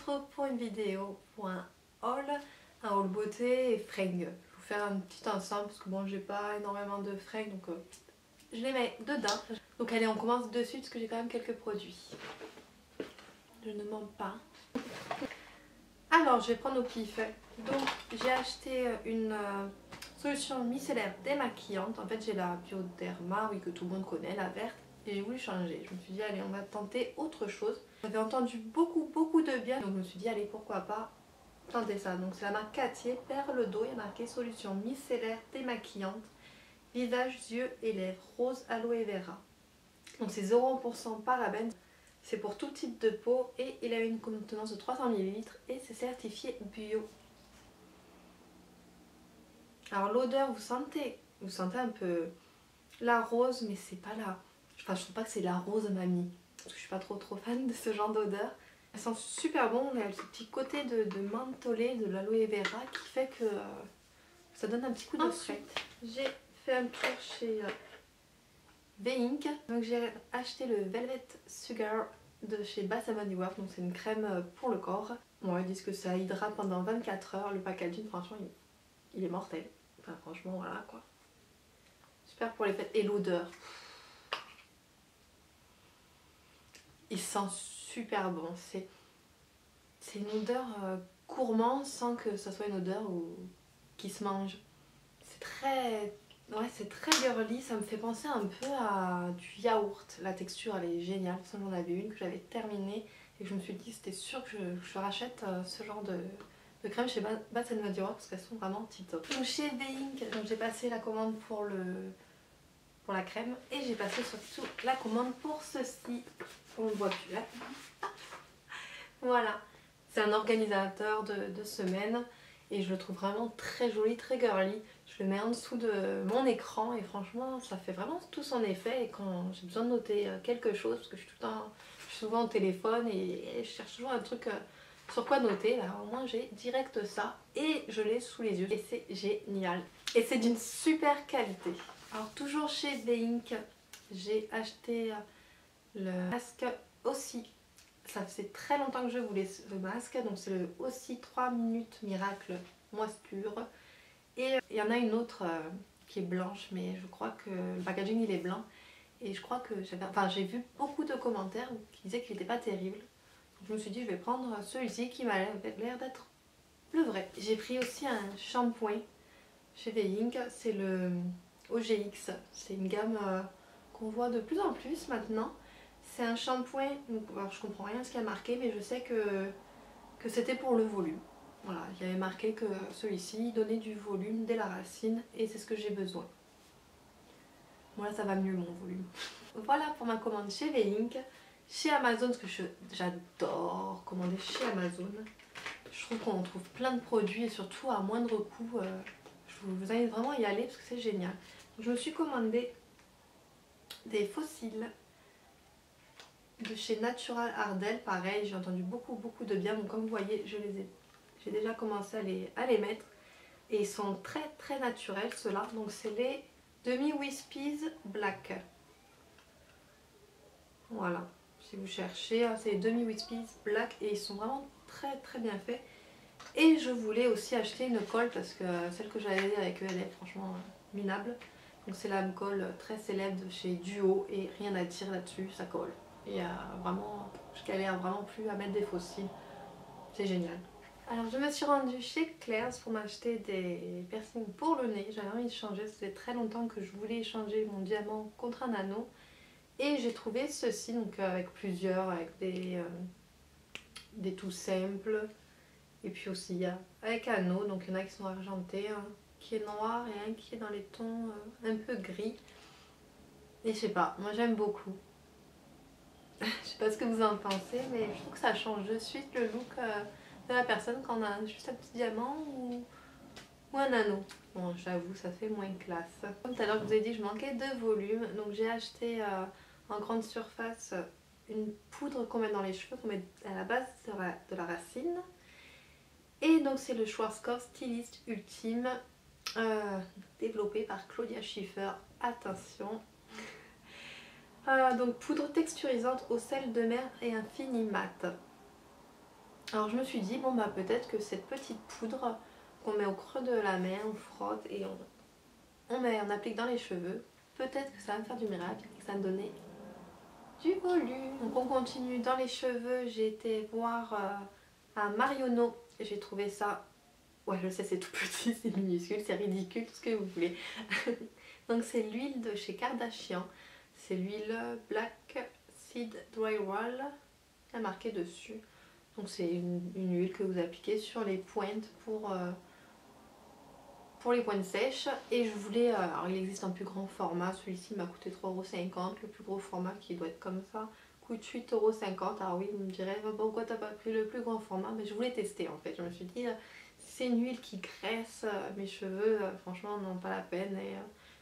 retrouve pour une vidéo pour un haul beauté et fringues. Je vais vous faire un petit ensemble parce que bon, j'ai pas énormément de fringues donc je les mets dedans. Donc allez, on commence dessus parce que j'ai quand même quelques produits. Je ne mens pas. Alors je vais prendre au pif. Donc j'ai acheté une solution micellaire démaquillante. En fait j'ai la Bioderma, oui, que tout le monde connaît, la verte. Et j'ai voulu changer. Je me suis dit allez, on va tenter autre chose. J'avais entendu beaucoup de bien. Donc je me suis dit allez, pourquoi pas tenter ça. Donc c'est la marque Cartier, perle d'eau. Il y a marqué solution micellaire démaquillante. Visage, yeux et lèvres, rose aloe vera. Donc c'est 0% parabènes. C'est pour tout type de peau et il a une contenance de 300 ml et c'est certifié bio. Alors l'odeur, vous sentez un peu la rose, mais c'est pas la... Enfin, je trouve pas que c'est la rose mamie. Parce que je suis pas trop fan de ce genre d'odeur. Elle sent super bon, elle a ce petit côté de mentholé, de l'aloe vera qui fait que ça donne un petit coup de frais. J'ai fait un tour chez V-Ink. Donc j'ai acheté le Velvet Sugar de chez Bath & Body Works. Donc c'est une crème pour le corps. Bon, ils disent que ça hydrate pendant 24 heures. Le packaging, franchement, il est mortel. Enfin, franchement, voilà quoi. Super pour les fêtes. Et l'odeur. Il sent super bon. C'est une odeur gourmande sans que ça soit une odeur qui se mange. C'est très... Ouais, c'est très girly. Ça me fait penser un peu à du yaourt. La texture, elle est géniale. Ça, j'en avais une que j'avais terminée et que je me suis dit c'était sûr que je rachète ce genre de crème chez Bath & Body Works parce qu'elles sont vraiment tip top. Donc chez V-Ink, j'ai passé la commande pour la crème et j'ai passé surtout la commande pour ceci. On ne voit plus là. Voilà, c'est un organisateur de semaine et je le trouve vraiment très joli, très girly. Je le mets en dessous de mon écran et franchement ça fait vraiment tout son effet. Et quand j'ai besoin de noter quelque chose, parce que je suis souvent au téléphone et je cherche toujours un truc sur quoi noter, là au moins j'ai direct ça et je l'ai sous les yeux et c'est génial. Et c'est d'une super qualité. Alors toujours chez V-Ink, j'ai acheté le masque aussi. Ça faisait très longtemps que je voulais ce masque, donc c'est le aussi 3 minutes miracle moisture. Et il y en a une autre qui est blanche, mais je crois que le packaging il est blanc. Et je crois que j'ai vu beaucoup de commentaires qui disaient qu'il n'était pas terrible. Donc je me suis dit je vais prendre celui-ci qui m'a l'air d'être le vrai. J'ai pris aussi un shampoing chez V-Ink, c'est le OGX. C'est une gamme qu'on voit de plus en plus maintenant. C'est un shampoing, alors je comprends rien à ce qu'il y a marqué, mais je sais que c'était pour le volume. Voilà, il y avait marqué que celui-ci donnait du volume dès la racine et c'est ce que j'ai besoin. Bon là ça va mieux mon volume. Voilà pour ma commande chez V-Ink. Chez Amazon, parce que j'adore commander chez Amazon. Je trouve qu'on trouve plein de produits et surtout à moindre coût. Je vous invite vraiment à y aller parce que c'est génial. Donc, je me suis commandé des fossiles de chez Natural Ardell. Pareil, j'ai entendu beaucoup de bien. Donc comme vous voyez, j'ai déjà commencé à les mettre. Et ils sont très naturels ceux-là. Donc c'est les Demi Wispies Black. Voilà, si vous cherchez, c'est les Demi Wispies Black et ils sont vraiment très bien faits. Et je voulais aussi acheter une colle parce que celle que j'avais avec eux, elle est franchement minable. Donc c'est la colle très célèbre de chez Duo et rien à dire là-dessus, ça colle. Et vraiment, je galère vraiment plus à mettre des fossiles. C'est génial. Alors je me suis rendue chez Claire's pour m'acheter des piercings pour le nez. J'avais envie de changer, ça faisait très longtemps que je voulais échanger mon diamant contre un anneau. Et j'ai trouvé ceci, donc avec plusieurs, avec des tout simples. Et puis aussi avec anneau, donc il y en a qui sont argentés, un qui est noir et un qui est dans les tons un peu gris. Et je sais pas, moi j'aime beaucoup. Je sais pas ce que vous en pensez, mais je trouve que ça change de suite le look de la personne quand on a juste un petit diamant ou un anneau. Bon, j'avoue, ça fait moins classe. Comme tout à l'heure, je vous ai dit que je manquais de volume, donc j'ai acheté en grande surface une poudre qu'on met dans les cheveux, qu'on met à la base de la racine. Et donc c'est le Schwarzkopf Stylist Ultime, développé par Claudia Schiffer. Attention. Donc poudre texturisante au sel de mer et un fini mat. Alors je me suis dit, bon bah peut-être que cette petite poudre qu'on met au creux de la main, on frotte et on applique dans les cheveux, peut-être que ça va me faire du miracle et que ça va me donner du volume. Donc on continue dans les cheveux, j'ai été voir un Marionneau, j'ai trouvé ça, ouais je sais c'est tout petit, c'est minuscule, c'est ridicule, tout ce que vous voulez. Donc c'est l'huile de chez Kardashian, c'est l'huile Black Seed Dry Roll, il y a marqué dessus. Donc c'est une huile que vous appliquez sur les pointes pour les pointes sèches. Et je voulais, alors il existe un plus grand format, celui-ci m'a coûté 3,50 €, le plus gros format qui doit être comme ça coûte 8,50 €. Alors oui, vous me direz pourquoi t'as pas pris le plus grand format, mais je voulais tester en fait. Je me suis dit c'est une huile qui graisse mes cheveux, franchement non pas la peine, et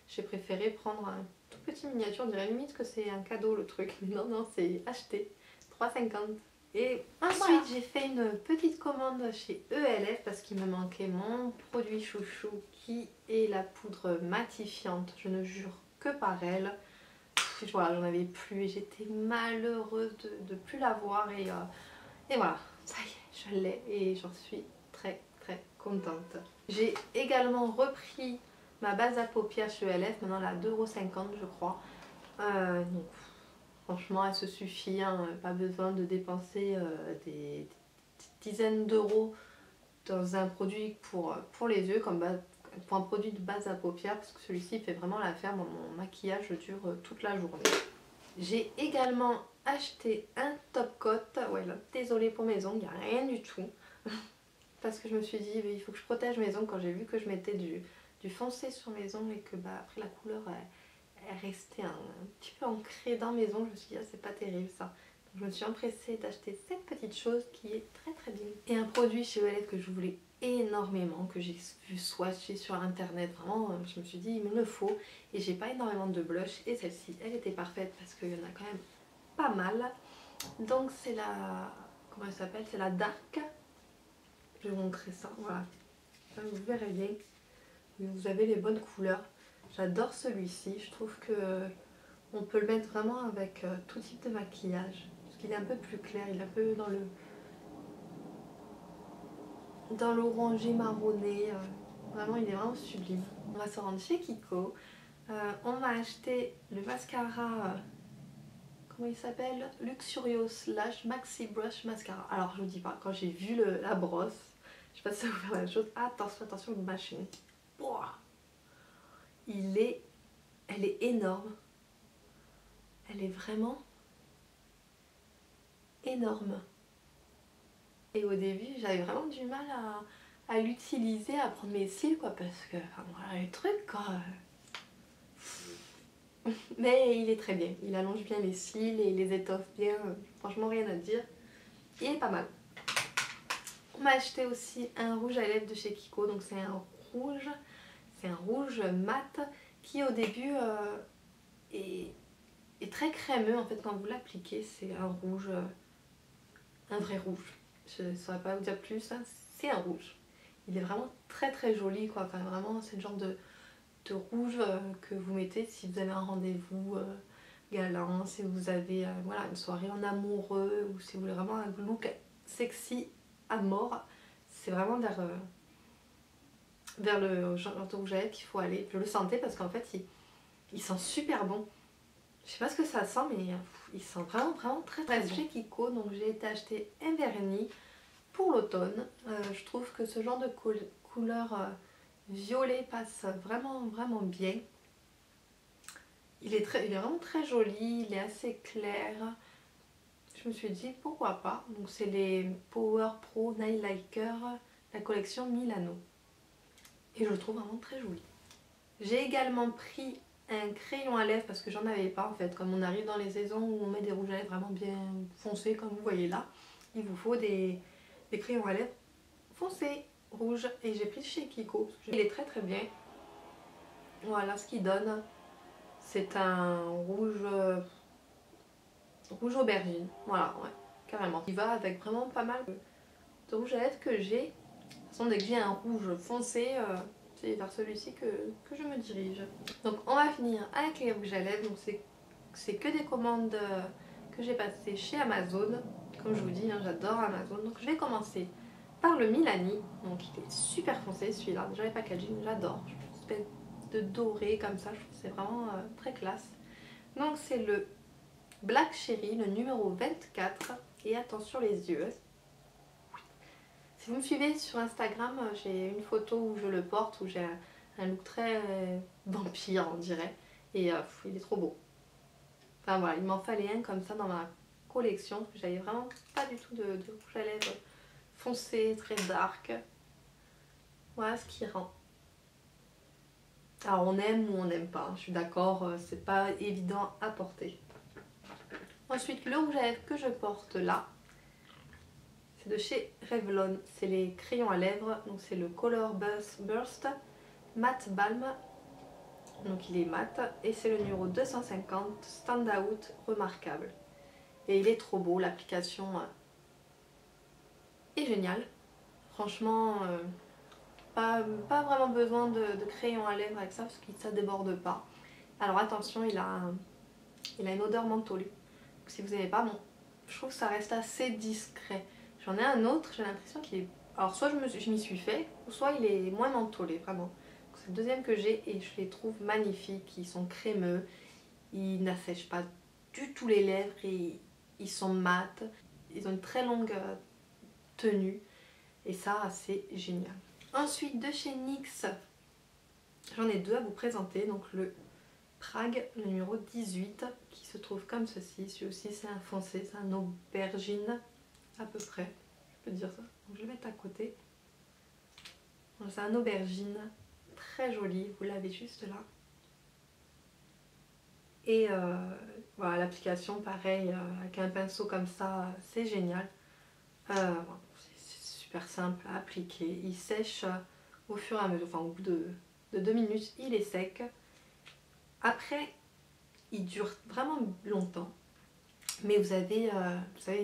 j'ai préféré prendre un tout petit miniature, on dirait limite que c'est un cadeau le truc, mais non non c'est acheté, 3,50 €. Et ensuite j'ai fait une petite commande chez ELF parce qu'il me manquait mon produit chouchou qui est la poudre matifiante, je ne jure que par elle. Voilà, j'en avais plus et j'étais malheureuse de ne plus l'avoir et voilà, ça y est, je l'ai et j'en suis très très contente. J'ai également repris ma base à paupières chez ELF, maintenant elle est à 2,50 € je crois. Donc, franchement elle se suffit, hein, pas besoin de dépenser des dizaines d'euros dans un produit pour les yeux, comme pour un produit de base à paupières, parce que celui-ci fait vraiment l'affaire. Mon maquillage dure toute la journée. J'ai également acheté un top coat, ouais là, désolée pour mes ongles, il n'y a rien du tout, parce que je me suis dit il faut que je protège mes ongles. Quand j'ai vu que je mettais du foncé sur mes ongles et que après la couleur elle restait un petit peu ancrée dans mes ongles, je me suis dit c'est pas terrible ça. Donc je me suis empressée d'acheter cette petite chose qui est très très bien. Et un produit chez ELF que je voulais énormément, que j'ai vu swatcher sur internet, vraiment je me suis dit il me le faut, et j'ai pas énormément de blush et celle-ci elle était parfaite parce qu'il y en a quand même pas mal. Donc c'est la, comment elle s'appelle, c'est la Dark, je vais vous montrer ça, voilà, vous verrez bien, vous avez les bonnes couleurs. J'adore celui-ci, je trouve que on peut le mettre vraiment avec tout type de maquillage, parce qu'il est un peu plus clair, il est un peu dans l'orangé marronné, vraiment il est vraiment sublime. On va se rendre chez Kiko, on m'a acheté le mascara, comment il s'appelle, Luxurious Lash Maxi Brush Mascara. Alors je vous dis pas, quand j'ai vu la brosse, je sais pas si ça vous fait la même chose, attention une machine, elle est énorme, elle est vraiment énorme. Et au début, j'avais vraiment du mal à l'utiliser, à prendre mes cils, quoi, parce que, enfin, voilà, le truc, quoi. Mais il est très bien, il allonge bien les cils et il les étoffe bien, franchement rien à dire. Il est pas mal. On m'a acheté aussi un rouge à lèvres de chez Kiko, donc c'est un rouge mat qui au début est très crémeux. En fait, quand vous l'appliquez, c'est un rouge, un vrai rouge. Je ne saurais pas vous dire plus, hein. C'est un rouge. Il est vraiment très très joli, quoi. Enfin, vraiment, c'est le genre de rouge que vous mettez si vous avez un rendez-vous galant, si vous avez voilà, une soirée en amoureux, ou si vous voulez vraiment un look sexy à mort. C'est vraiment vers le genre de rouge à lèvres qu'il faut aller. Je le sentais parce qu'en fait, il sent super bon. Je sais pas ce que ça sent, mais il sent vraiment très très bon. Chez Kiko, donc j'ai été acheter un vernis pour l'automne. Je trouve que ce genre de couleur violet passe vraiment bien. Il est vraiment très joli, il est assez clair. Je me suis dit pourquoi pas. Donc c'est les Power Pro Nail Liker, la collection Milano. Et je le trouve vraiment très joli. J'ai également pris un crayon à lèvres parce que j'en avais pas en fait. Comme on arrive dans les saisons où on met des rouges à lèvres vraiment bien foncés, comme vous voyez là, il vous faut des crayons à lèvres foncés, rouges. Et j'ai pris chez Kiko. Il est très très bien. Voilà ce qu'il donne. C'est un rouge aubergine. Voilà, ouais, carrément. Il va avec vraiment pas mal de rouge à lèvres que j'ai. De toute façon, dès que j'ai un rouge foncé, c'est vers celui-ci que je me dirige. Donc on va finir avec les rouges à lèvres. Donc c'est que des commandes que j'ai passées chez Amazon. comme je vous dis, hein, j'adore Amazon. Donc je vais commencer par le Milani. Donc il est super foncé celui-là. Déjà les packaging, j'adore. Une espèce de doré comme ça, je trouve que c'est vraiment très classe. Donc c'est le Black Cherry, le numéro 24. Et attention les yeux. Si vous me suivez sur Instagram, j'ai une photo où je le porte, où j'ai un look très vampire on dirait. Et il est trop beau. Enfin voilà, il m'en fallait un comme ça dans ma collection, parce que j'avais vraiment pas du tout de rouge à lèvres foncé, très dark. Voilà ce qui rend. Alors on aime ou on n'aime pas, hein, je suis d'accord, c'est pas évident à porter. Ensuite le rouge à lèvres que je porte là, c'est de chez Revlon, c'est les crayons à lèvres, donc c'est le Color Burst Matte Balm. Donc il est mat et c'est le numéro 250, Stand Out Remarquable. Et il est trop beau, l'application est géniale. Franchement, pas vraiment besoin de crayon à lèvres avec ça parce que ça déborde pas. Alors attention, il a une odeur mentholée. Donc, si vous n'aimez pas, bon, je trouve que ça reste assez discret. J'en ai un autre, j'ai l'impression qu'il est... Alors soit je m'y suis fait, ou soit il est moins mentholé, vraiment. C'est le deuxième que j'ai et je les trouve magnifiques. Ils sont crémeux, ils n'assèchent pas du tout les lèvres, et ils sont mat. Ils ont une très longue tenue et ça c'est génial. Ensuite de chez NYX, j'en ai deux à vous présenter. Donc le Prague, le numéro 18 qui se trouve comme ceci. Celui aussi c'est un foncé, c'est un aubergine à peu près, je peux dire ça. Donc je vais le mettre à côté. C'est un aubergine très joli, vous l'avez juste là. Et voilà, l'application pareil, avec un pinceau comme ça, c'est génial. C'est super simple à appliquer, il sèche au fur et à mesure, enfin au bout de 2 minutes il est sec. Après il dure vraiment longtemps, mais vous savez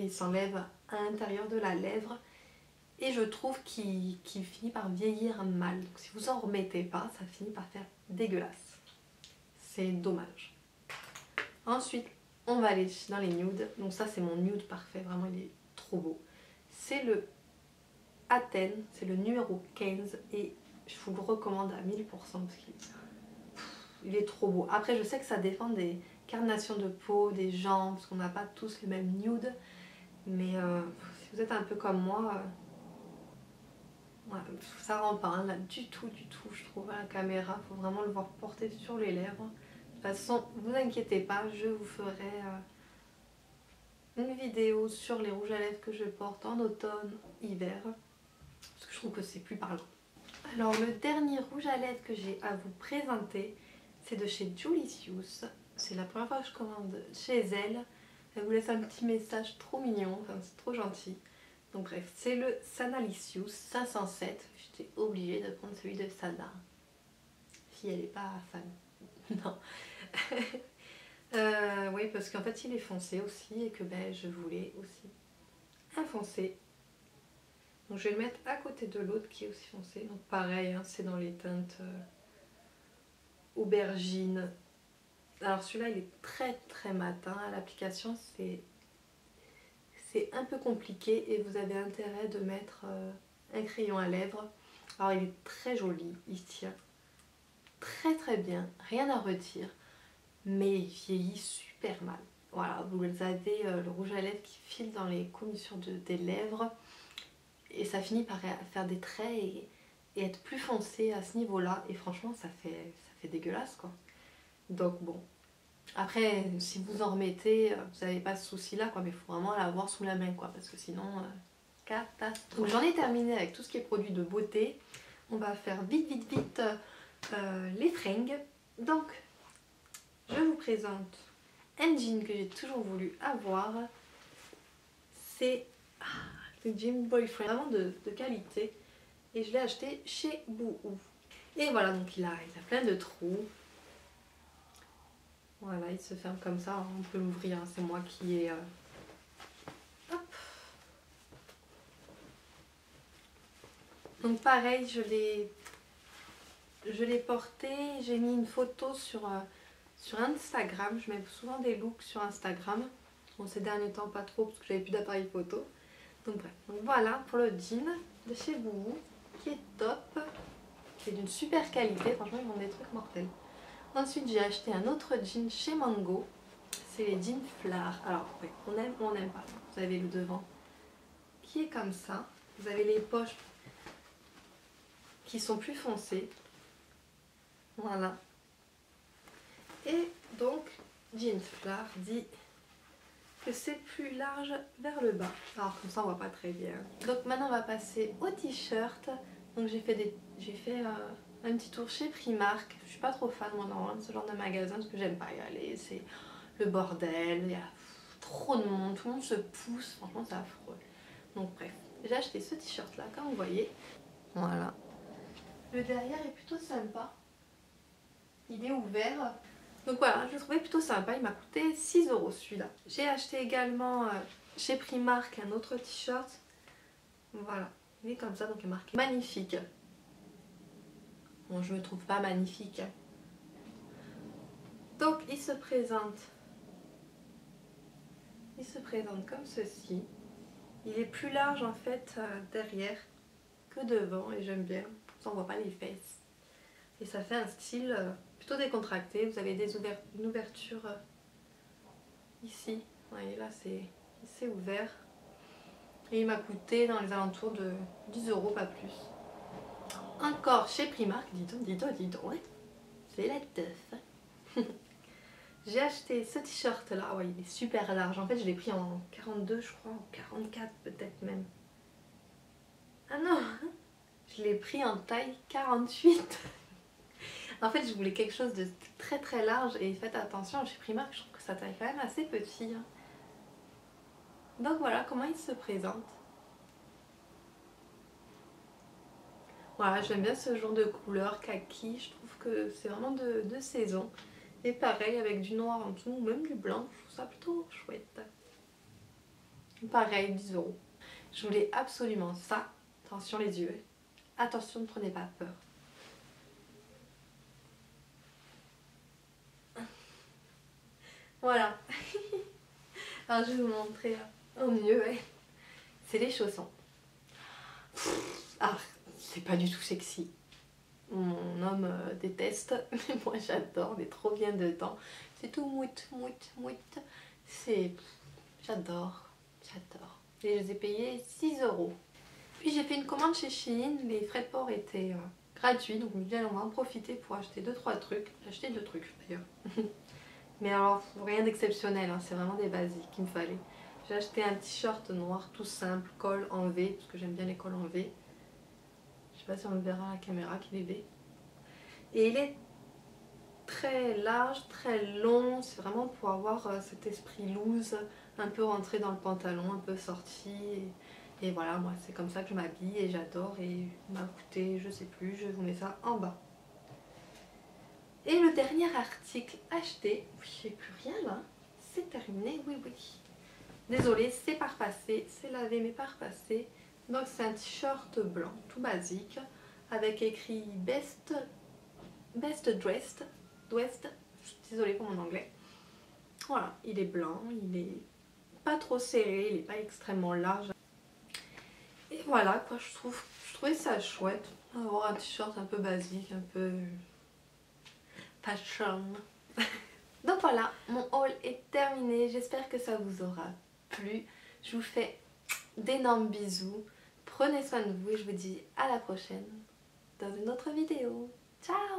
il s'enlève à l'intérieur de la lèvre et je trouve qu'il finit par vieillir mal. Donc si vous en remettez pas, ça finit par faire dégueulasse, c'est dommage. Ensuite on va aller dans les nudes, donc ça c'est mon nude parfait, vraiment il est trop beau. C'est le Athènes, c'est le numéro 15 et je vous le recommande à 1000% parce qu'il est trop beau. Après je sais que ça dépend des carnations de peau, des gens, parce qu'on n'a pas tous le même nude, mais si vous êtes un peu comme moi, ouais, ça rend pas hein, là, du tout je trouve à la caméra, faut vraiment le voir porter sur les lèvres. De toute façon, vous inquiétez pas, je vous ferai une vidéo sur les rouges à lèvres que je porte en automne, hiver, parce que je trouve que c'est plus parlant. Alors le dernier rouge à lèvres que j'ai à vous présenter, c'est de chez Julicious. C'est la première fois que je commande chez elle. Elle vous laisse un petit message trop mignon, enfin, c'est trop gentil. Donc bref, c'est le Sanalicious 507. J'étais obligée de prendre celui de Sana. Si elle n'est pas fan. Non. Oui, parce qu'en fait il est foncé aussi et que ben, je voulais aussi un foncé. Donc je vais le mettre à côté de l'autre qui est aussi foncé. Donc pareil, hein, c'est dans les teintes aubergine. Alors celui-là il est très matin. À l'application c'est un peu compliqué et vous avez intérêt de mettre un crayon à lèvres. Alors il est très joli, il se tient très bien, rien à redire, mais il vieillit super mal. Voilà, vous avez le rouge à lèvres qui file dans les commissures des lèvres et ça finit par faire des traits et être plus foncé à ce niveau-là et franchement ça fait dégueulasse quoi. Donc bon, après si vous en remettez, vous n'avez pas ce souci là quoi, mais il faut vraiment l'avoir sous la main quoi, parce que sinon catastrophe. Donc j'en ai terminé avec tout ce qui est produit de beauté. On va faire vite les fringues. Donc je vous présente un jean que j'ai toujours voulu avoir. C'est le jean Boyfriend, vraiment de qualité. Et je l'ai acheté chez Boohoo. Et voilà, donc il a plein de trous. Voilà, il se ferme comme ça, on peut l'ouvrir, hein. C'est moi qui ai... Hop. Donc pareil, je l'ai porté, j'ai mis une photo sur Instagram. Je mets souvent des looks sur Instagram. Bon, ces derniers temps pas trop parce que j'avais plus d'appareil photo. Donc bref, donc voilà pour le jean de chez Bouhou qui est top, qui est d'une super qualité, franchement ils vendent des trucs mortels. Ensuite j'ai acheté un autre jean chez Mango, c'est les jeans Flare. Alors ouais, on aime ou on n'aime pas, vous avez le devant qui est comme ça, vous avez les poches qui sont plus foncées, voilà. Et donc jeans Flare dit que c'est plus large vers le bas, alors comme ça on voit pas très bien. Donc maintenant on va passer au t-shirt. Donc j'ai fait un petit tour chez Primark. Je suis pas trop fan moi normalement de ce genre de magasin parce que j'aime pas y aller, c'est le bordel, il y a trop de monde, tout le monde se pousse, franchement c'est affreux. Donc bref, j'ai acheté ce t-shirt là comme vous voyez, voilà. Le derrière est plutôt sympa, il est ouvert. Donc voilà, je le trouvais plutôt sympa, il m'a coûté 6 € celui-là. J'ai acheté également chez Primark un autre t-shirt. Voilà, il est comme ça, donc il est marqué magnifique. Bon, je ne le trouve pas magnifique. Donc il se présente comme ceci. Il est plus large en fait derrière que devant et j'aime bien, ça on voit pas les fesses. Et ça fait un style plutôt décontracté. Vous avez une ouverture ici. Vous voyez là c'est ouvert. Et il m'a coûté dans les alentours de 10 €, pas plus. Encore chez Primark, dis donc, ouais. C'est la teuf. J'ai acheté ce t-shirt là, ouais, il est super large. En fait je l'ai pris en 42 je crois, ou 44 peut-être même. Ah non, je l'ai pris en taille 48. En fait je voulais quelque chose de très très large et faites attention, chez Primark je trouve que ça taille quand même assez petit. Donc voilà comment il se présente. Voilà, j'aime bien ce genre de couleur kaki, je trouve que c'est vraiment de saison. Et pareil avec du noir en dessous ou même du blanc, je trouve ça plutôt chouette. Pareil, 10 €. Je voulais absolument ça. Attention les yeux. Attention, ne prenez pas peur. Voilà. Alors je vais vous montrer au mieux. Ouais. C'est les chaussons. Ah, c'est pas du tout sexy. Mon homme déteste, mais moi j'adore, on est trop bien dedans. C'est tout mouite. C'est... J'adore. Et je les ai payés 6 €. Puis j'ai fait une commande chez Shein, les frais de port étaient gratuits, donc je me dis on va en profiter pour acheter 2-3 trucs. J'ai acheté 2 trucs d'ailleurs. Mais alors rien d'exceptionnel, hein, c'est vraiment des basiques qu'il me fallait. J'ai acheté un t-shirt noir tout simple, col en V, parce que j'aime bien les cols en V. Je sais pas si on le verra à la caméra qu'il est V. Et il est très large, très long, c'est vraiment pour avoir cet esprit loose, un peu rentré dans le pantalon, un peu sorti. Et voilà, moi c'est comme ça que je m'habille et j'adore et il m'a coûté, je sais plus, je vous mets ça en bas. Et le dernier article acheté, oui, j'ai plus rien là, c'est terminé, oui. Désolée, c'est pas repassé, c'est lavé mais pas repassé. Donc c'est un t-shirt blanc, tout basique, avec écrit Best Dressed, je suis désolée pour mon anglais. Voilà, il est blanc, il est pas trop serré, il est pas extrêmement large. Et voilà quoi, je trouvais ça chouette, avoir un t-shirt un peu basique, un peu fashion. Donc voilà, mon haul est terminé, j'espère que ça vous aura plu. Je vous fais d'énormes bisous, prenez soin de vous et je vous dis à la prochaine dans une autre vidéo. Ciao!